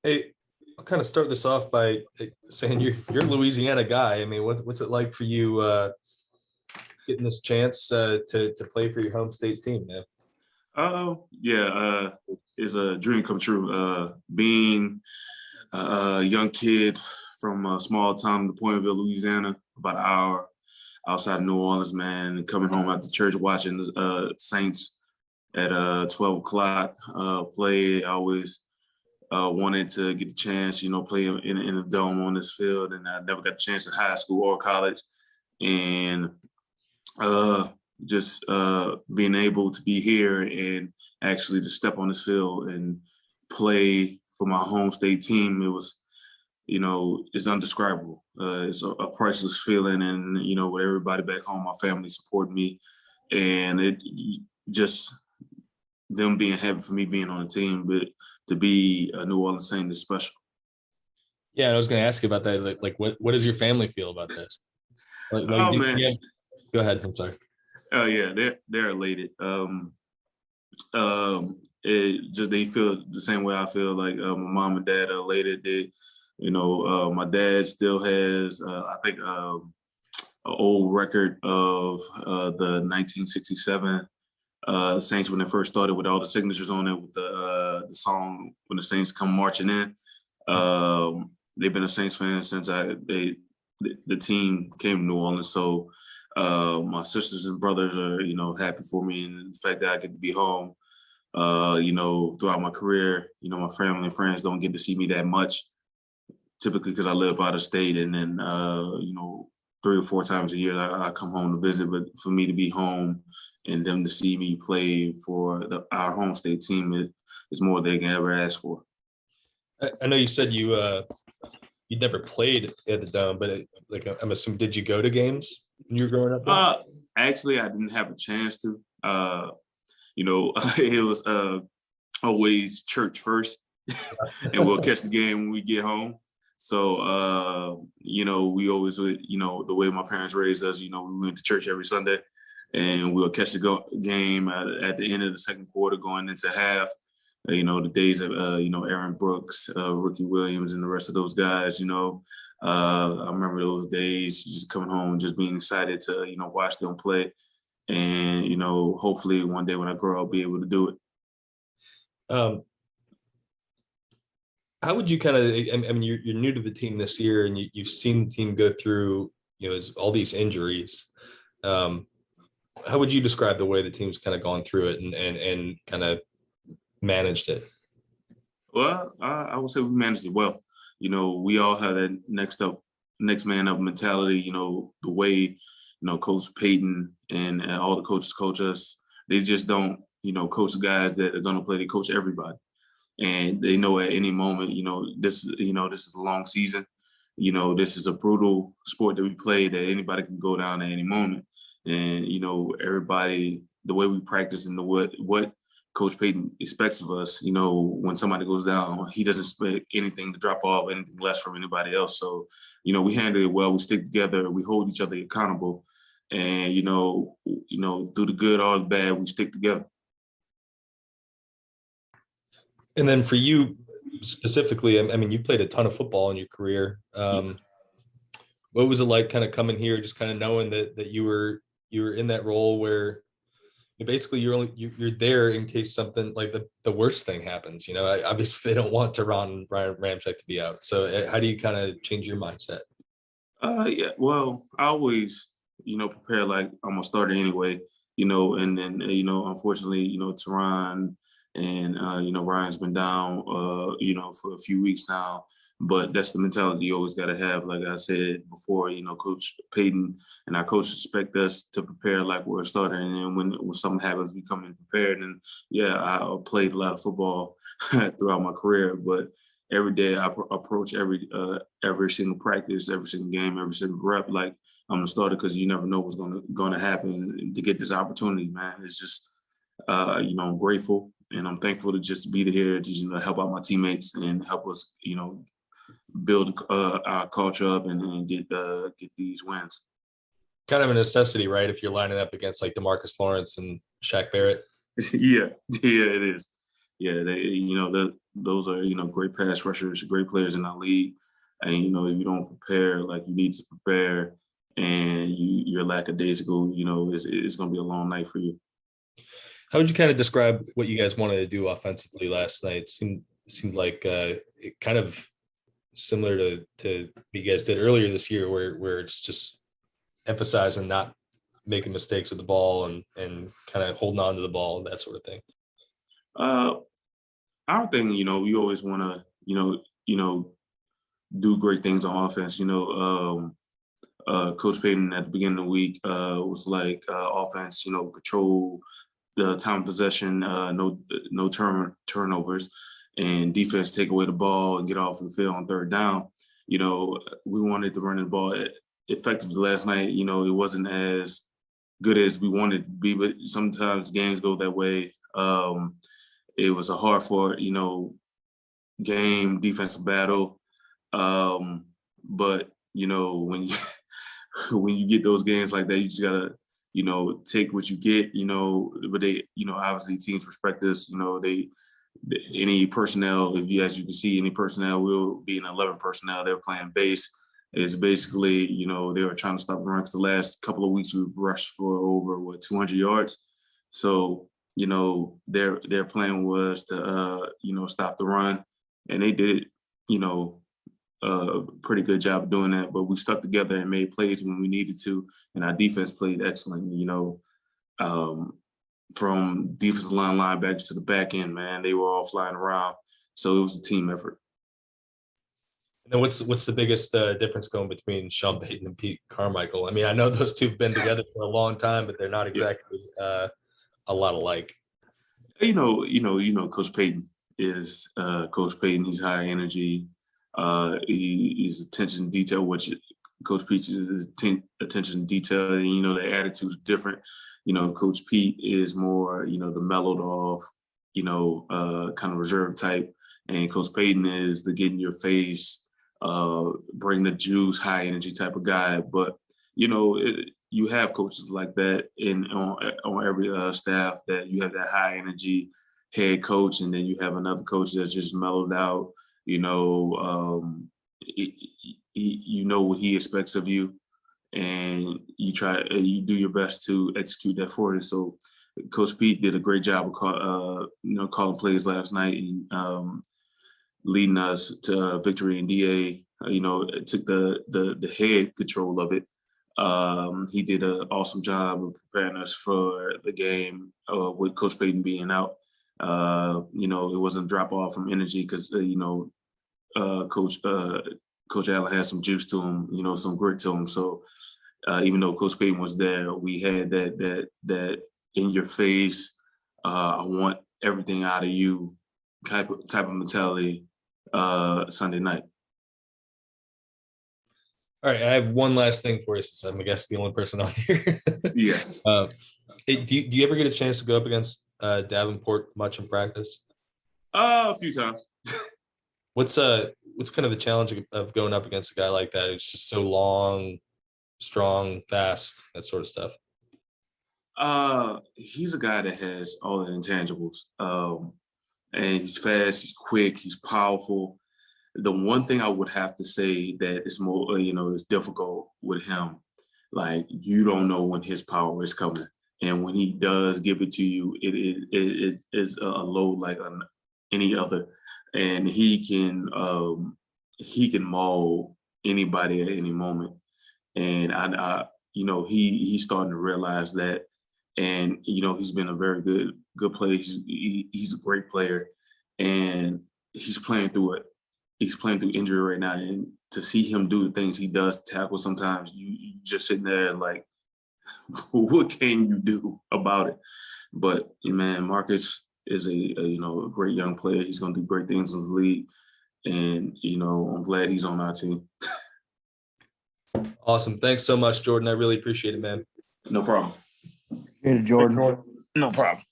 Hey, I'll kind of start this off by saying you're a Louisiana guy. I mean, what's it like for you getting this chance to play for your home state team, man? Yeah, it's a dream come true. Being a young kid from a small town in Pointville, Louisiana, about an hour outside of New Orleans, man, and coming home after church watching the Saints at 12 o'clock play. I always wanted to get the chance, play in the dome on this field, and I never got the chance in high school or college. And uh, just being able to be here and actually to step on this field and play for my home state team, it was, it's undescribable. It's a priceless feeling, and with everybody back home, my family supported me, and it just them being happy for me being on the team, but to be a New Orleans Saint is special. Yeah, I was going to ask you about that. Like, what does your family feel about this? Oh man, yeah, go ahead. I'm sorry. oh yeah, they're elated. It just they feel the same way I feel. Like my mom and dad are elated. My dad still has I think an old record of the 1967 Saints when they first started with all the signatures on it with the song when the Saints come marching in. They've been a Saints fan since the team came to New Orleans. So my sisters and brothers are happy for me, and the fact that I get to be home. Throughout my career, my family and friends don't get to see me that much, typically because I live out of state, and then 3 or 4 times a year I come home to visit. But for me to be home and them to see me play for our home state team is more than they can ever ask for. I know you said you never played at the Dome, but I'm assuming, did you go to games when you were growing up? Actually, I didn't have a chance to. It was always church first, and we'll catch the game when we get home. So, we always would, the way my parents raised us, we went to church every Sunday, and we'll catch the game at the end of the second quarter going into half. The days of, Aaron Brooks, Ricky Williams, and the rest of those guys, I remember those days just coming home and just being excited to, watch them play. And, hopefully one day when I grow up, I'll be able to do it. How would you kind of, I mean, you're new to the team this year, and you've seen the team go through, all these injuries. How would you describe the way the team's kind of gone through it and kind of managed it? Well, I would say we managed it well. We all have that next man up mentality. The way, Coach Payton and all the coaches coach us. They just don't, coach the guys that are going to play. They coach everybody, and they know at any moment, this is a long season. This is a brutal sport that we play that anybody can go down at any moment. And everybody, the way we practice and what Coach Payton expects of us, when somebody goes down, he doesn't expect anything to drop off, anything less from anybody else. So, we handle it well. We stick together. We hold each other accountable. And, through the good or the bad, we stick together. And then for you specifically, I mean, you played a ton of football in your career. What was it like kind of coming here, just kind of knowing that you were in that role where basically you're there in case something like the worst thing happens? Obviously they don't want Ryan Ramczyk to be out. So how do you kind of change your mindset? Yeah, well, I always, prepare like I'm a starter anyway, and then, unfortunately, Teron and, Ryan's been down, for a few weeks now, but that's the mentality you always got to have. Like I said before, Coach Payton and our coaches expect us to prepare like we're a starter. And then when something happens, we come in prepared. And yeah, I played a lot of football throughout my career, but every day I approach every single practice, every single game, every single rep like I'm a starter, because you never know what's going to happen. To get this opportunity, man, it's just I'm grateful and I'm thankful to just be here to help out my teammates and help us build our culture up and get these wins. Kind of a necessity, right? If you're lining up against like DeMarcus Lawrence and Shaq Barrett. Yeah, it is. yeah, those are, great pass rushers, great players in our league. And, if you don't prepare like you need to prepare and you're lackadaisical, it's going to be a long night for you. How would you kind of describe what you guys wanted to do offensively last night? Seemed like it kind of similar to what you guys did earlier this year, where it's just emphasizing not making mistakes with the ball and kind of holding on to the ball, that sort of thing. Our thing, we always want to, do great things on offense. Coach Payton at the beginning of the week was like offense, control the time of possession, no turnovers, and defense take away the ball and get off the field on third down. We wanted to run the ball effectively last night. It wasn't as good as we wanted it to be, but sometimes games go that way. It was a hard fought, game, defensive battle. But when you when you get those games like that, you just gotta, take what you get, but they, obviously teams respect this, any personnel, as you can see, any personnel will be in 11 personnel, they're playing base. It's basically, they were trying to stop the run because the last couple of weeks we've rushed for over 200 yards. So, their plan was to, stop the run, and they did, a pretty good job of doing that. But we stuck together and made plays when we needed to, and our defense played excellent. From defensive line linebackers to the back end, man, they were all flying around. So it was a team effort. And then what's the biggest difference going between Sean Payton and Pete Carmichael? I mean, I know those two have been together for a long time, but they're not exactly a lot alike. Coach Payton is Coach Payton. He's high energy. He's attention to detail. Coach Pete is attention to detail, and the attitude's different. Coach Pete is more, the mellowed off, kind of reserved type, and Coach Payton is the get in your face, bring the juice, high energy type of guy. But you have coaches like that on every staff, that you have that high energy head coach, and then you have another coach that's just mellowed out. You know what he expects of you, and you do your best to execute that for you. So Coach Pete did a great job of calling plays last night and leading us to victory. And DA, it took the head control of it. He did an awesome job of preparing us for the game with Coach Payton being out. It wasn't a drop off from energy because Coach Allen had some juice to him, some grit to him. So even though Coach Payton was there, we had that in your face, I want everything out of you type of mentality Sunday night. All right, I have one last thing for you, since I'm, I guess, the only person on here. Yeah. Do you ever get a chance to go up against Davenport much in practice? A few times. What's kind of the challenge of going up against a guy like that? It's just so long, strong, fast, that sort of stuff. He's a guy that has all the intangibles. And he's fast, he's quick, he's powerful. The one thing I would have to say that is more, is difficult with him, like, you don't know when his power is coming. And when he does give it to you, it is a load like any other. And he can maul anybody at any moment. And he's starting to realize that. And, he's been a very good player. He's a great player, and he's playing through it. He's playing through injury right now, and to see him do the things he does, tackle, sometimes you just sitting there like, what can you do about it? But man, Marcus is a great young player. He's going to do great things in the league, and I'm glad he's on our team. Awesome. Thanks so much, Jordan. I really appreciate it, man. No problem. Appreciate it, Jordan. No problem.